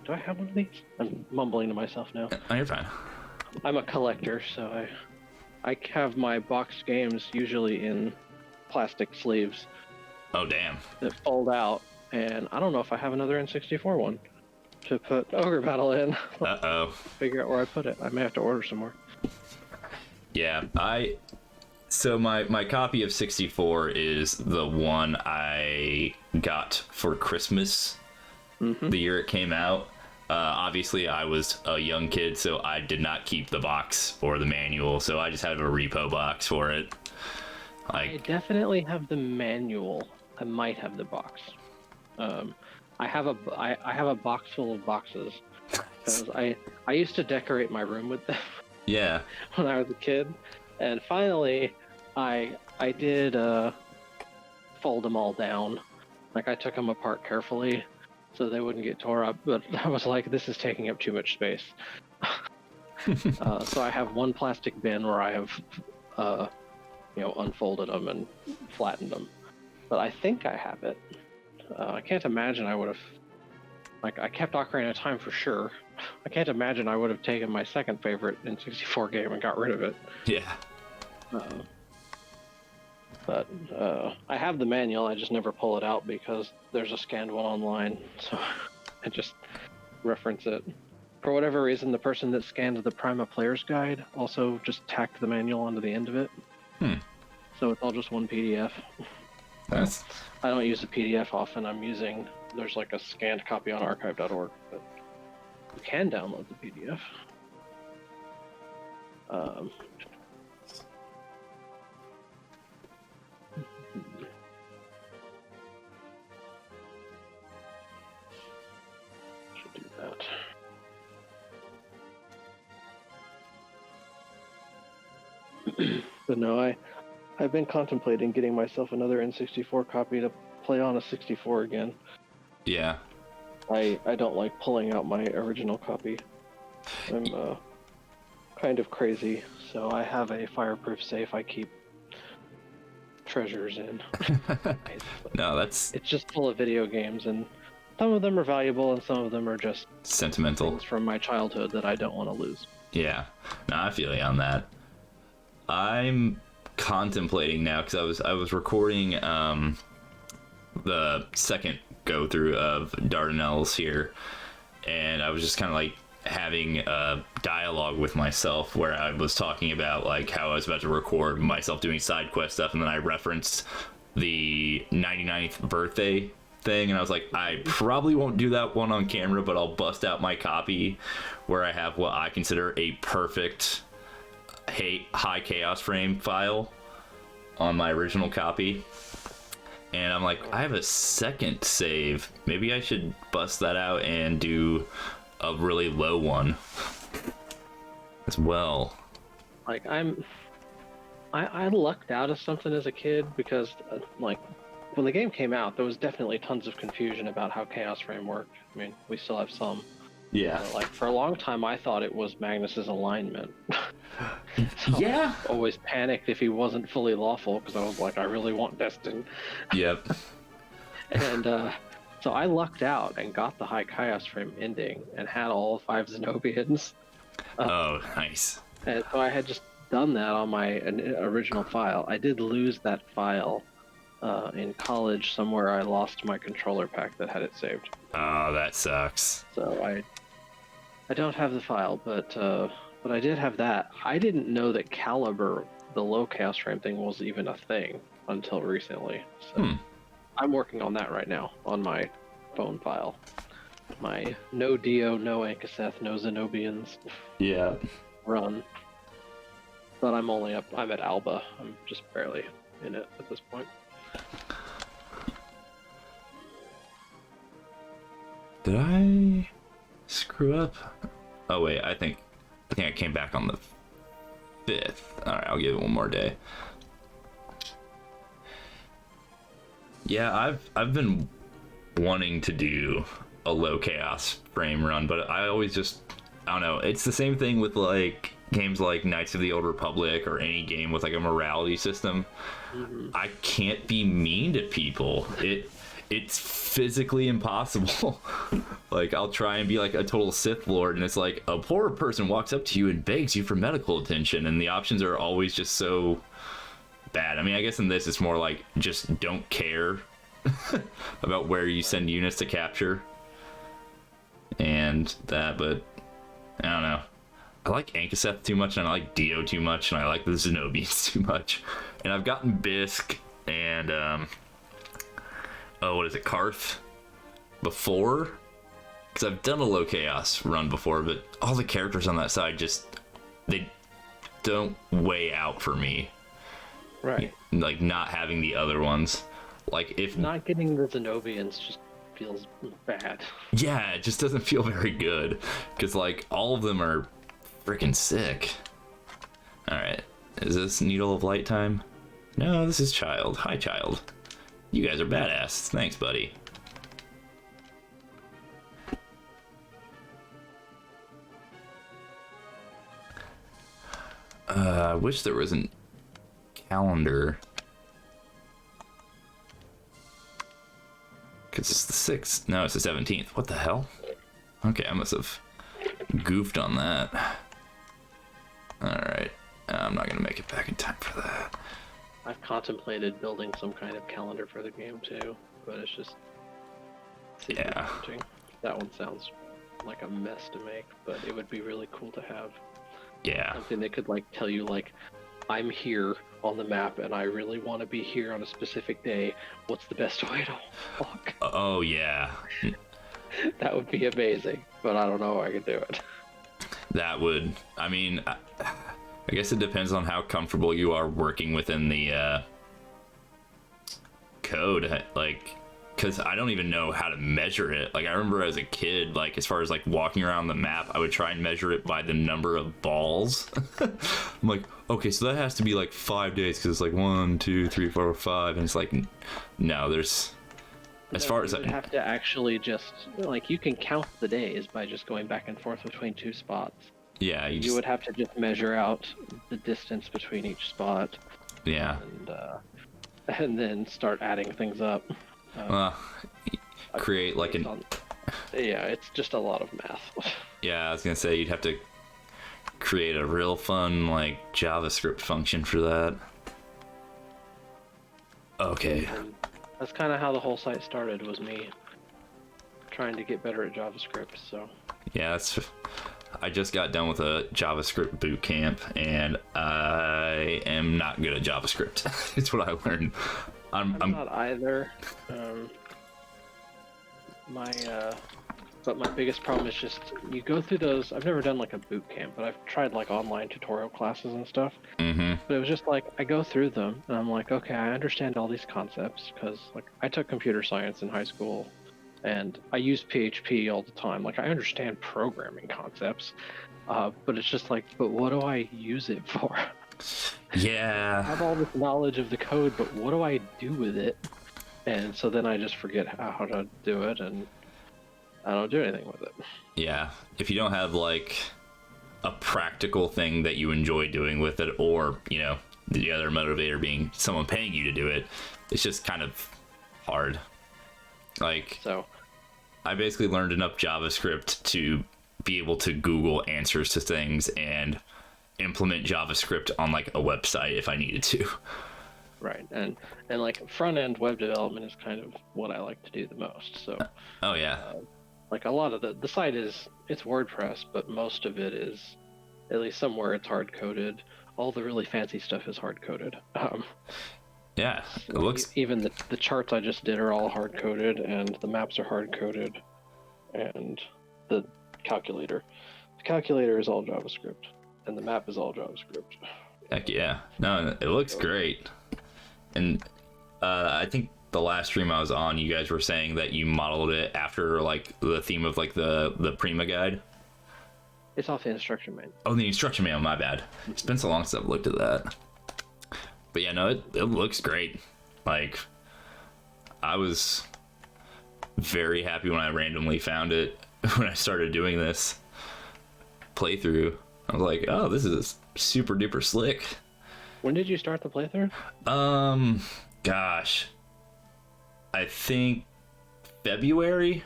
Do I have one of these? I'm mumbling to myself now. Oh, you're fine. I'm a collector, so I have my boxed games usually in plastic sleeves. Oh, damn. That fold out, and I don't know if I have another N64 one to put Ogre Battle in. Uh-oh. Figure out where I put it. I may have to order some more. Yeah, so my copy of 64 is the one I got for Christmas the year it came out. Obviously, I was a young kid, so I did not keep the box or the manual, so I just had a repo box for it. I definitely have the manual. I might have the box. I have a box full of boxes because I used to decorate my room with them. Yeah. When I was a kid, and finally, I did fold them all down. Like I took them apart carefully so they wouldn't get tore up. But I was like, this is taking up too much space. So I have one plastic bin where I have, unfolded them and flattened them. But I think I have it. I can't imagine I would have. Like I kept Ocarina of Time for sure. I can't imagine I would have taken my second favorite N64 game and got rid of it. Yeah. But I have the manual, I just never pull it out because there's a scanned one online, so I just reference it. For whatever reason, the person that scanned the Prima Player's Guide also just tacked the manual onto the end of it. So it's all just one PDF. I don't use the PDF often, there's like a scanned copy on archive.org, but you can download the PDF. Should do that. But no, I've been contemplating getting myself another N64 copy to play on a 64 again. Yeah. I don't like pulling out my original copy. I'm kind of crazy, so I have a fireproof safe I keep treasures in. No, it's just full of video games, and some of them are valuable and some of them are just sentimental things from my childhood that I don't want to lose. Yeah. No, I feel you on that. I'm contemplating now because I was recording the second go through of Dardanelles here, and I was just kind of like having a dialogue with myself where I was talking about like how I was about to record myself doing side quest stuff, and then I referenced the 99th birthday thing, and I was like, I probably won't do that one on camera, but I'll bust out my copy where I have what I consider a perfect high chaos frame file on my original copy. And I'm like, I have a second save. Maybe I should bust that out and do a really low one as well. Like I lucked out of something as a kid because like when the game came out, there was definitely tons of confusion about how Chaos Frame worked. I mean, we still have some. Yeah. Like for a long time, I thought it was Magnus's alignment. So yeah. I always panicked if he wasn't fully lawful because I was like, I really want Destin. Yep. And so I lucked out and got the high Chaos Frame ending and had all 5 Zenobians. Oh, nice. And so I had just done that on my original file. I did lose that file in college somewhere I lost my controller pack that had it saved. Oh, that sucks. So I don't have the file, but I did have that. I didn't know that Caliber, the low chaos frame thing, was even a thing until recently. So I'm working on that right now on my phone file. My no Dio, no Ankaseth, no Zenobians Yeah. run. But I'm at Alba. I'm just barely in it at this point. Did I screw up? Oh wait, I think I came back on the 5th. All right, I'll give it one more day. Yeah, I've been wanting to do a low chaos frame run, but I always just, I don't know. It's the same thing with like games like Knights of the Old Republic or any game with like a morality system. I can't be mean to people. It's physically impossible. Like, I'll try and be like a total Sith Lord, and it's like a poor person walks up to you and begs you for medical attention, and the options are always just so bad. I mean, I guess in this it's more like just don't care about where you send units to capture and that, but I don't know. I like Ankaseth too much, and I like Dio too much, and I like the Zenobians too much. And I've gotten Bisk and what is it, Karth before, because I've done a low chaos run before, but all the characters on that side just, they don't weigh out for me. Right. Like not having the other ones. Like if Not getting the Zenobians just feels bad. yeah, it just doesn't feel very good, because like all of them are freaking sick. All right, is this Needle of Light time? No, this is Child. Hi, Child. You guys are badass. Thanks, buddy. I wish there was a calendar. Because it's the 6th. No, it's the 17th. What the hell? Okay, I must have goofed on that. Alright. I'm not going to make it back in time for that. I've contemplated building some kind of calendar for the game too, but it's just Yeah. daunting. That one sounds like a mess to make, but it would be really cool to have Yeah. something that could like tell you like, I'm here on the map and I really want to be here on a specific day. What's the best way to walk? Oh, yeah. That would be amazing, but I don't know if I could do it. That would, I mean, I guess it depends on how comfortable you are working within the code. Like, because I don't even know how to measure it. Like, I remember as a kid, like, as far as like walking around the map, I would try and measure it by the number of balls. I'm like, okay, so that has to be like 5 days, because it's like 1, 2, 3, 4, 5, and it's like, no, there's, as far as you would have to actually just like, you can count the days by just going back and forth between two spots. yeah, You would have to just measure out the distance between each spot, yeah. and then start adding things up. Create like an, yeah, it's just a lot of math. yeah, I was gonna say you'd have to create a real fun like JavaScript function for that. Okay. And that's kind of how the whole site started, was me trying to get better at JavaScript. So Yeah, I just got done with a JavaScript boot camp, and I am not good at JavaScript. It's what I learned. I'm not either. But my biggest problem is just, you go through those. I've never done like a boot camp, but I've tried like online tutorial classes and stuff. Mm-hmm. But it was just like, I go through them and I'm like, okay, I understand all these concepts, because like I took computer science in high school and I use PHP all the time. Like, I understand programming concepts, but it's just like, but what do I use it for? I Yeah. have all this knowledge of the code, but what do I do with it? And so then I just forget how to do it, and I don't do anything with it. Yeah. If you don't have like a practical thing that you enjoy doing with it, or, you know, the other motivator being someone paying you to do it, it's just kind of hard. Like, So I basically learned enough JavaScript to be able to Google answers to things and implement JavaScript on like a website if I needed to. Right, and like front end web development is kind of what I like to do the most. So, Oh yeah. like a lot of the site it's WordPress, but most of it is, at least somewhere, it's hard coded. All the really fancy stuff is hard coded. Yeah. It looks. Even the charts I just did are all hard coded, and the maps are hard coded, and the calculator is all JavaScript, and the map is all JavaScript. Heck yeah. No, it looks great. And I think the last stream I was on, you guys were saying that you modeled it after like the theme of like the Prima guide. It's off the instruction manual. Oh, the instruction manual, my bad. It's been so long since I've looked at that. But yeah, no, it looks great. Like, I was very happy when I randomly found it when I started doing this playthrough. I was like, oh, this is super duper slick. When did you start the playthrough? Gosh, I think February,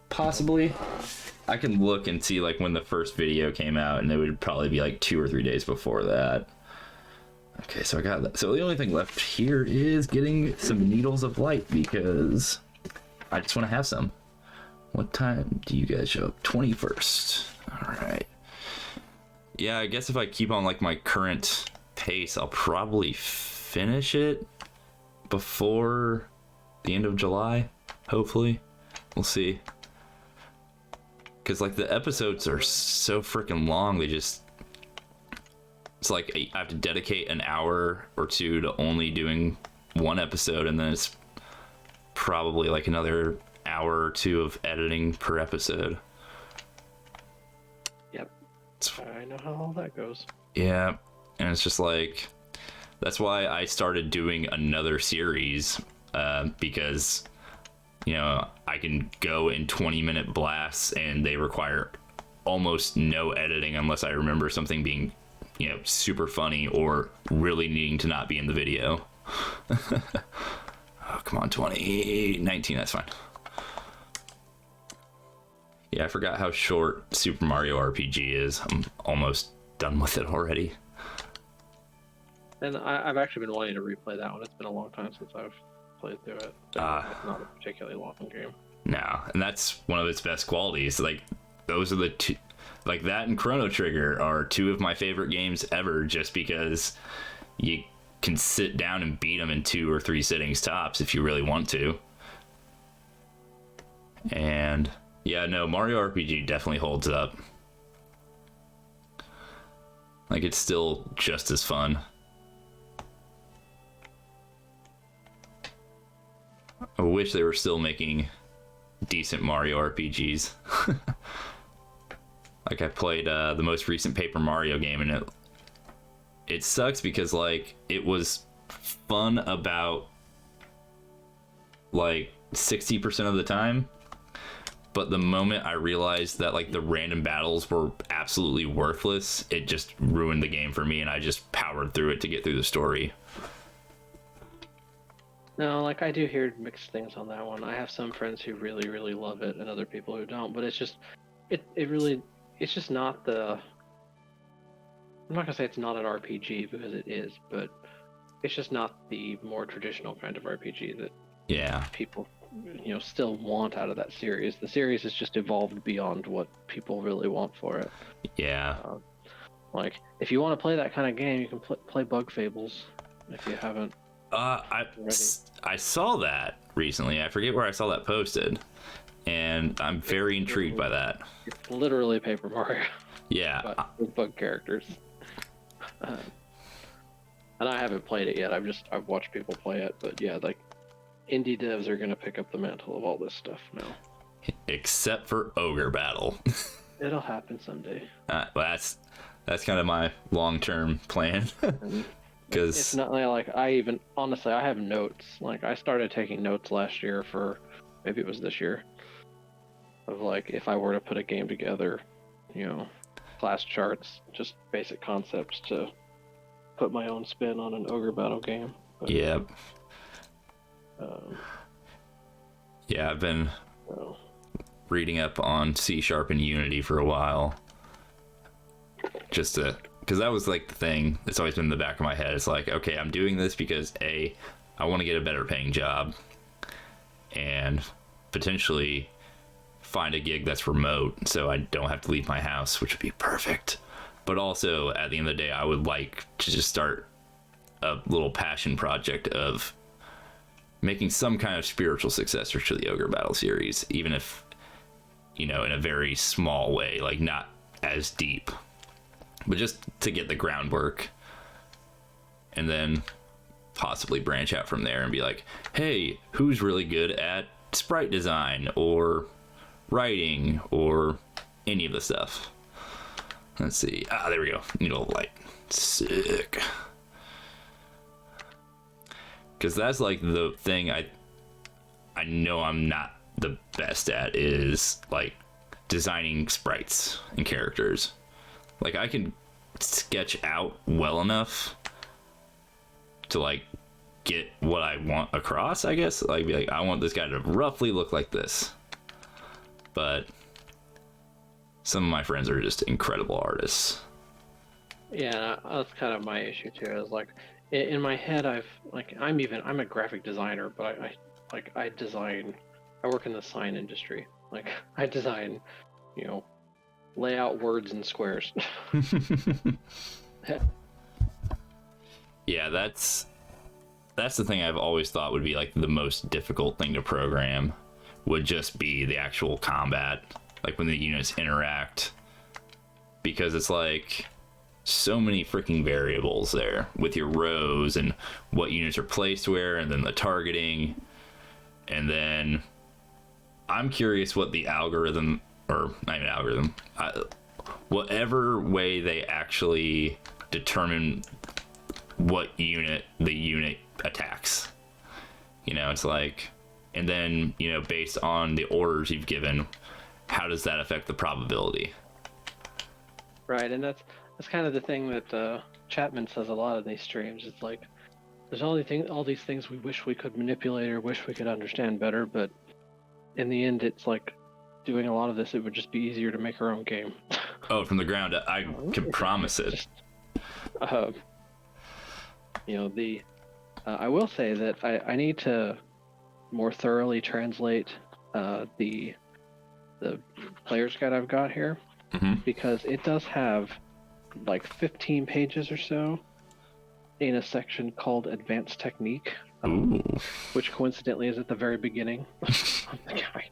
possibly. I can look and see like when the first video came out, and it would probably be like 2 or 3 days before that. Okay, so I got that. So the only thing left here is getting some needles of light, because I just want to have some. What time do you guys show up? 21st. All right. Yeah, I guess if I keep on like my current pace, I'll probably finish it before the end of July, hopefully. We'll see. Because like the episodes are so freaking long, it's like I have to dedicate an hour or two to only doing one episode, and then it's probably like another hour or two of editing per episode. Yep. I know how all that goes. Yeah, and it's just like, that's why I started doing another series, because, you know, I can go in 20-minute blasts and they require almost no editing unless I remember something being, you know, super funny or really needing to not be in the video. Oh, come on, 2019, that's fine. Yeah, I forgot how short Super Mario RPG is. I'm almost done with it already. And I've actually been wanting to replay that one. It's been a long time since I've played through it. It's not a particularly long game. No, and that's one of its best qualities. Like, those are the two, like that and Chrono Trigger are two of my favorite games ever, just because you can sit down and beat them in 2 or 3 sittings tops if you really want to. And yeah, no, Mario RPG definitely holds up. Like, it's still just as fun. I wish they were still making decent Mario RPGs. Like, I played the most recent Paper Mario game, and it sucks because like it was fun about like 60% of the time, but the moment I realized that like the random battles were absolutely worthless, it just ruined the game for me, and I just powered through it to get through the story. No, like I do hear mixed things on that one. I have some friends who really, really love it, and other people who don't. But it's just, it's just not the. I'm not gonna say it's not an RPG, because it is, but it's just not the more traditional kind of RPG that people, you know, still want out of that series. The series has just evolved beyond what people really want for it. Yeah. Like, if you want to play that kind of game, you can play Bug Fables. If you haven't. I saw that recently. I forget where I saw that posted, and I'm very intrigued by that. It's literally Paper Mario. Yeah. But with bug characters. And I haven't played it yet. I've watched people play it, but yeah, like indie devs are gonna pick up the mantle of all this stuff now. Except for Ogre Battle. It'll happen someday. Well, that's kind of my long-term plan. Because it's not like I have notes. Like, I started taking notes last year for, maybe it was this year, of like if I were to put a game together, you know, class charts, just basic concepts to put my own spin on an Ogre Battle game. But, yeah. Yeah, I've been reading up on C# and Unity for a while, just to because that was like the thing that's always been in the back of my head. It's like, okay, I'm doing this because A, I want to get a better paying job and potentially find a gig that's remote so I don't have to leave my house, which would be perfect. But also, at the end of the day, I would like to just start a little passion project of making some kind of spiritual successor to the Ogre Battle series, even if, in a very small way, like not as deep, but just to get the groundwork, and then possibly branch out from there and be like, hey, who's really good at sprite design or writing or any of the stuff? Let's see. There we go. Need a little light. Sick. Because that's like the thing I know I'm not the best at, is like designing sprites and characters. Like I can sketch out well enough to like get what I want across, I guess. Like be like, I want this guy to roughly look like this. But some of my friends are just incredible artists. Yeah, that's kind of my issue too. Is like in my head, I'm a graphic designer, but I design. I work in the sign industry. Like I design, lay out words in squares. Yeah, that's the thing I've always thought would be like the most difficult thing to program, would just be the actual combat, like when the units interact, because it's like so many freaking variables there with your rows and what units are placed where, and then the targeting. And then I'm curious what the algorithm, or not even algorithm, whatever way they actually determine what unit the unit attacks. It's like, and then, based on the orders you've given, how does that affect the probability? Right, and that's kind of the thing that Chapman says a lot in these streams. It's like, there's all these things we wish we could manipulate or wish we could understand better, but in the end, it's like doing a lot of this, it would just be easier to make our own game. Oh, from the ground up, I can promise it. I will say that I need to more thoroughly translate the player's guide I've got here, because it does have like 15 pages or so in a section called Advanced Technique, which coincidentally is at the very beginning of the guide,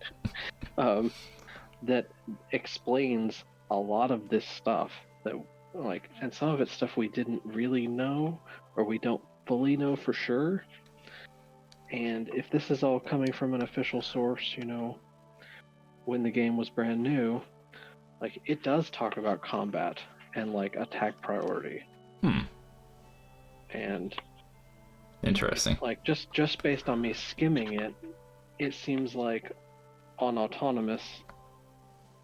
that explains a lot of this stuff that, and some of it's stuff we didn't really know, or we don't fully know for sure. And if this is all coming from an official source, when the game was brand new, like it does talk about combat and like attack priority. And interesting. Like just based on me skimming it, it seems like on autonomous,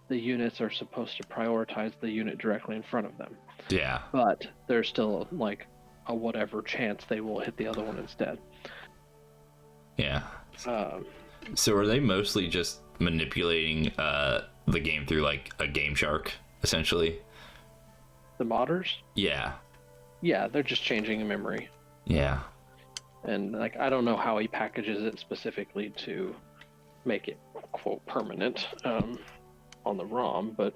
the units are supposed to prioritize the unit directly in front of them. Yeah. But there's still like a whatever chance they will hit the other one instead. Yeah. So are they mostly just manipulating the game through like a game shark, essentially? The modders? Yeah. Yeah, they're just changing a memory. Yeah. And like I don't know how he packages it specifically to make it quote permanent on the ROM, but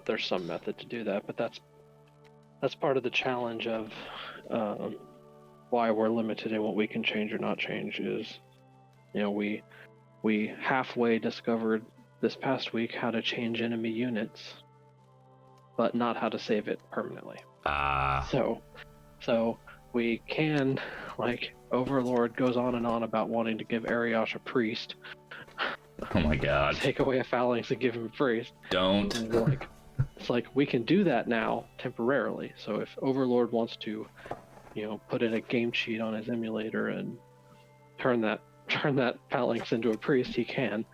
there's some method to do that. But that's part of the challenge of why we're limited in what we can change or not change. Is we halfway discovered this past week how to change enemy units, but not how to save it permanently. So we can, like, Overlord goes on and on about wanting to give Ariosh a priest. Oh my god. Take away a phalanx and give him a priest. Don't. And it's like we can do that now temporarily. So if Overlord wants to, put in a game cheat on his emulator and turn that phalanx into a priest, he can.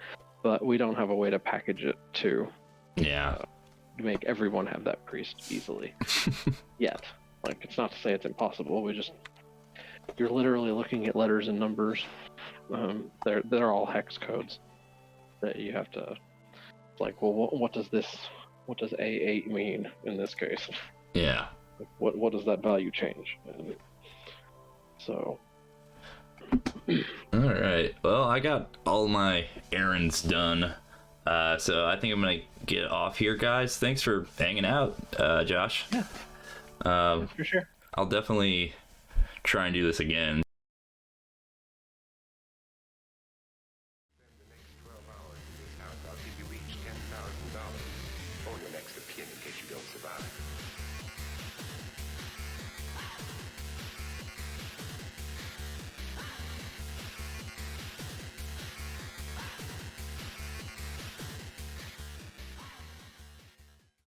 But we don't have a way to package it to make everyone have that priest easily yet. Like, it's not to say it's impossible. You're literally looking at letters and numbers. They're all hex codes that you have to, like, well, what does A8 mean in this case? Yeah. What does that value change? And so. All right. Well, I got all my errands done. So I think I'm going to get off here, guys. Thanks for hanging out, Josh. Yeah. For sure. I'll definitely try and do this again.